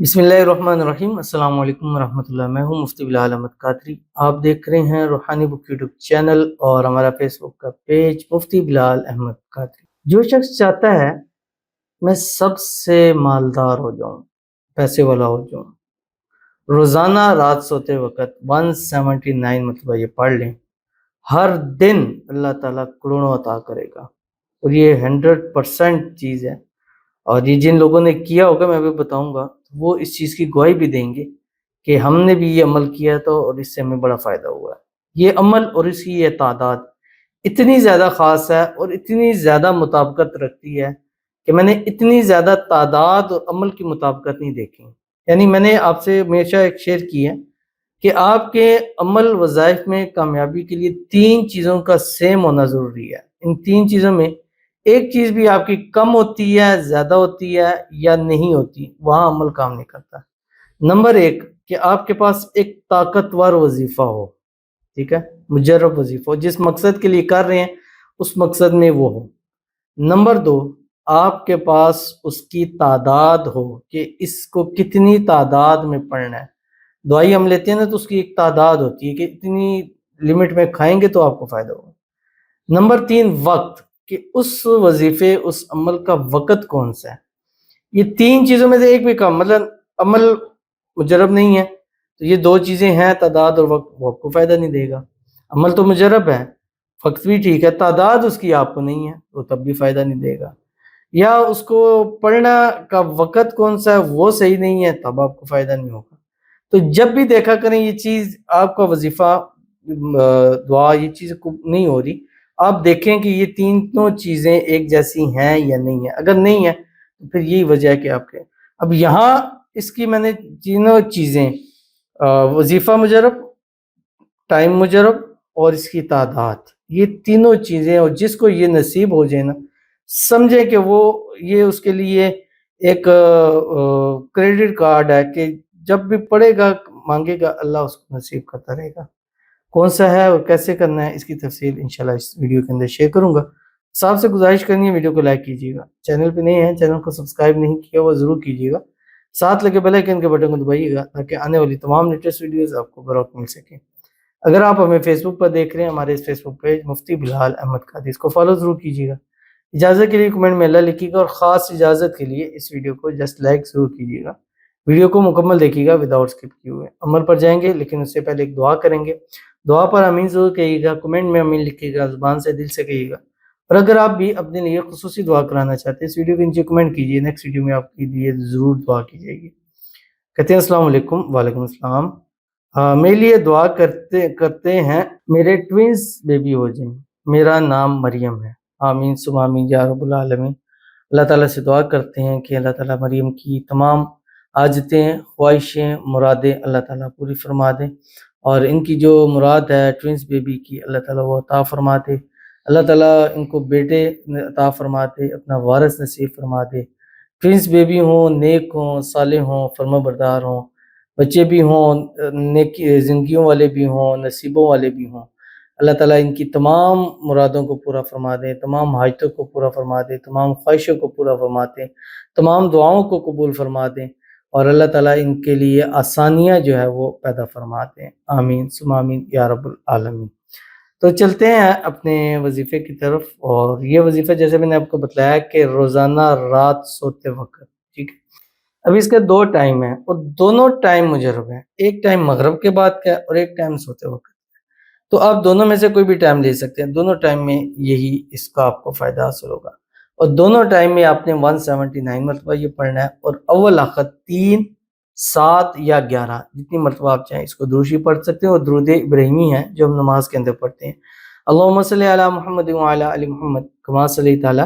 بسم اللہ الرحمن الرحیم۔ السلام علیکم ورحمۃ اللہ۔ میں ہوں مفتی بلال احمد قادری۔ آپ دیکھ رہے ہیں روحانی بک یوٹیوب چینل اور ہمارا فیس بک کا پیج مفتی بلال احمد قادری۔ جو شخص چاہتا ہے میں سب سے مالدار ہو جاؤں، پیسے والا ہو جاؤں، روزانہ رات سوتے وقت 179 مرتبہ یہ پڑھ لیں، ہر دن اللہ تعالیٰ کروڑوں عطا کرے گا، اور یہ 100% چیز ہے۔ اور یہ جن لوگوں نے کیا ہوگا میں بھی بتاؤں گا، وہ اس چیز کی گواہی بھی دیں گے کہ ہم نے بھی یہ عمل کیا تھا اور اس سے ہمیں بڑا فائدہ ہوا ہے۔ یہ عمل اور اس کی یہ تعداد اتنی زیادہ خاص ہے اور اتنی زیادہ مطابقت رکھتی ہے کہ میں نے اتنی زیادہ تعداد اور عمل کی مطابقت نہیں دیکھی۔ یعنی میں نے آپ سے ہمیشہ ایک شیئر کی ہے کہ آپ کے عمل وظائف میں کامیابی کے لیے 3 چیزوں کا سیم ہونا ضروری ہے۔ ان 3 چیزوں میں ایک چیز بھی آپ کی کم ہوتی ہے، زیادہ ہوتی ہے یا نہیں ہوتی، وہاں عمل کام نہیں کرتا۔ نمبر 1 کہ آپ کے پاس ایک طاقتور وظیفہ ہو، ٹھیک ہے، مجرب وظیفہ ہو، جس مقصد کے لیے کر رہے ہیں اس مقصد میں وہ ہو۔ نمبر 2 آپ کے پاس اس کی تعداد ہو کہ اس کو کتنی تعداد میں پڑھنا ہے۔ دوائی ہم لیتے ہیں نا تو اس کی ایک تعداد ہوتی ہے کہ اتنی لمٹ میں کھائیں گے تو آپ کو فائدہ ہوگا۔ نمبر 3 وقت، کہ اس وظیفے اس عمل کا وقت کون سا ہے۔ یہ 3 چیزوں میں سے ایک بھی کم، مطلب عمل مجرب نہیں ہے تو یہ 2 چیزیں ہیں، تعداد اور وقت، وہ آپ کو فائدہ نہیں دے گا۔ عمل تو مجرب ہے، وقت بھی ٹھیک ہے، تعداد اس کی آپ کو نہیں ہے تو تب بھی فائدہ نہیں دے گا۔ یا اس کو پڑھنا کا وقت کون سا ہے وہ صحیح نہیں ہے تب آپ کو فائدہ نہیں ہوگا۔ تو جب بھی دیکھا کریں یہ چیز آپ کا وظیفہ، دعا، یہ چیز نہیں ہو رہی، آپ دیکھیں کہ یہ تینوں چیزیں ایک جیسی ہیں یا نہیں ہیں۔ اگر نہیں ہے تو پھر یہی وجہ ہے کہ آپ کے اب یہاں اس کی میں نے تینوں چیزیں، وظیفہ مجرب، ٹائم مجرب اور اس کی تعداد، یہ تینوں چیزیں، اور جس کو یہ نصیب ہو جائے نا، سمجھے کہ وہ یہ اس کے لیے ایک کریڈٹ کارڈ ہے کہ جب بھی پڑھے گا مانگے گا اللہ اس کو نصیب کرتا رہے گا۔ کون سا ہے اور کیسے کرنا ہے اس کی تفصیل انشاءاللہ اس ویڈیو کے اندر شیئر کروں گا۔ صاحب سے گزارش کرنی ہے ویڈیو کو لائک کیجیے گا، چینل پہ نہیں ہے چینل کو سبسکرائب نہیں کیا وہ ضرور کیجیے گا، ساتھ لگے بیل آئیکن کے بٹن کو دبائیے گا تاکہ آنے والی تمام لیٹسٹ ویڈیوز آپ کو بروقت مل سکیں۔ اگر آپ ہمیں فیس بک پر دیکھ رہے ہیں، ہمارے اس فیس بک پیج مفتی بلال احمد قادری، اس کو فالو ضرور کیجیے گا۔ اجازت کے لیے کمنٹ میں اللہ لکھیے گا، اور خاص اجازت کے لیے اس ویڈیو کو جسٹ لائک ضرور کیجیے گا۔ ویڈیو کو مکمل دیکھیے گا وداؤٹ اسکپ کیے ہوئے۔ عمل پر جائیں گے لیکن اس سے پہلے ایک دعا کریں گے۔ دعا پر آمین ضرور کہیے گا، کمنٹ میں آمین لکھیے گا، زبان سے دل سے کہیے گا۔ اور اگر آپ بھی اپنے لیے خصوصی دعا کرانا چاہتے ہیں اس ویڈیو کے نیچے کمنٹ کیجیے، نیکسٹ ویڈیو میں آپ کے لیے ضرور دعا کی جائے گی۔ کہتے ہیں السلام علیکم۔ وعلیکم السلام۔ میرے لیے دعا کرتے ہیں میرے ٹوینز بیبی ہو جائیں، میرا نام مریم ہے۔ آمین ثم آمین یا رب العالمین۔ اللہ تعالیٰ سے دعا کرتے ہیں کہ اللہ تعالیٰ مریم کی تمام حاجتیں، خواہشیں، مرادیں اللہ تعالیٰ پوری فرما دیں، اور ان کی جو مراد ہے ٹوینز بیبی کی اللہ تعالیٰ وہ عطا فرما دے۔ اللہ تعالیٰ ان کو بیٹے عطا فرما دے، اپنا وارث نصیب فرما دے۔ ٹوینز بیبی ہوں، نیک ہوں، صالح ہوں، فرما بردار ہوں، بچے بھی ہوں، نیکی زندگیوں والے بھی ہوں، نصیبوں والے بھی ہوں۔ اللہ تعالیٰ ان کی تمام مرادوں کو پورا فرما دے، تمام حاجتوں کو پورا فرما دے، تمام خواہشوں کو پورا فرما دے، تمام دعاؤں کو قبول فرما دیں، اور اللہ تعالیٰ ان کے لیے آسانیاں جو ہے وہ پیدا فرما دیں۔ آمین ثم آمین یا رب العالمین۔ تو چلتے ہیں اپنے وظیفے کی طرف، اور یہ وظیفہ جیسے میں نے آپ کو بتلایا کہ روزانہ رات سوتے وقت، ٹھیک ہے۔ ابھی اس کے 2 ٹائم ہیں اور دونوں ٹائم مجرب ہیں، ایک ٹائم مغرب کے بعد کا ہے اور ایک ٹائم سوتے وقت۔ تو آپ دونوں میں سے کوئی بھی ٹائم لے سکتے ہیں، دونوں ٹائم میں یہی اس کا آپ کو فائدہ حاصل ہوگا، اور دونوں ٹائم میں آپ نے 179 مرتبہ یہ پڑھنا ہے، اور اول آخر 3، 7 یا 11 جتنی مرتبہ آپ چاہیں اس کو دروشی پڑھ سکتے ہیں، اور درود ابراہیمی ہے جو ہم نماز کے اندر پڑھتے ہیں۔ اللہم صلی علی محمد وعلی آل محمد کما صلیت علی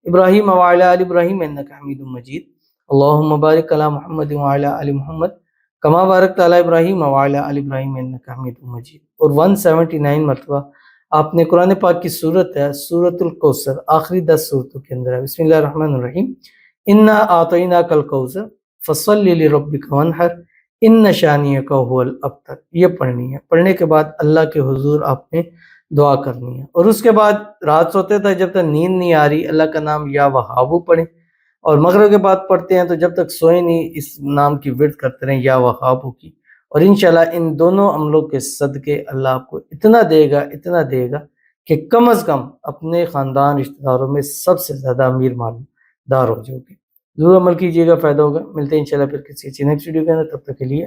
ابراہیم وعلی آل ابراہیم انک حمید مجید۔ اللہم بارک علی محمد وعلی آل محمد کما بارکت علی ابراہیم وعلی آل ابراہیم انک حمید مجید۔ اور 179 مرتبہ آپ نے قرآن پاک کی سورت ہے سورۃ الکوثر، آخری 10 سورتوں کے اندر ہے، بسم اللہ الرحمن الرحیم، انا اعطیناک الکوثر فصلی لربک وانحر ان شانئک هو الابتر۔ یہ پڑھنی ہے، پڑھنے کے بعد اللہ کے حضور آپ نے دعا کرنی ہے، اور اس کے بعد رات سوتے تک جب تک نیند نہیں آ رہی اللہ کا نام یا وہابو پڑھیں، اور مغرب کے بعد پڑھتے ہیں تو جب تک سوئیں نہیں اس نام کی ورد کرتے رہیں یا وہابو کی، اور انشاءاللہ ان دونوں عملوں کے صدقے اللہ آپ کو اتنا دے گا کہ کم از کم اپنے خاندان رشتہ داروں میں سب سے زیادہ امیر مالدار ہو جاؤ گے۔ ضرور عمل کیجیے گا، فائدہ ہوگا۔ ملتے ہیں انشاءاللہ پھر کسی اچھی نیکسٹ ویڈیو کے اندر، تب تک کے لیے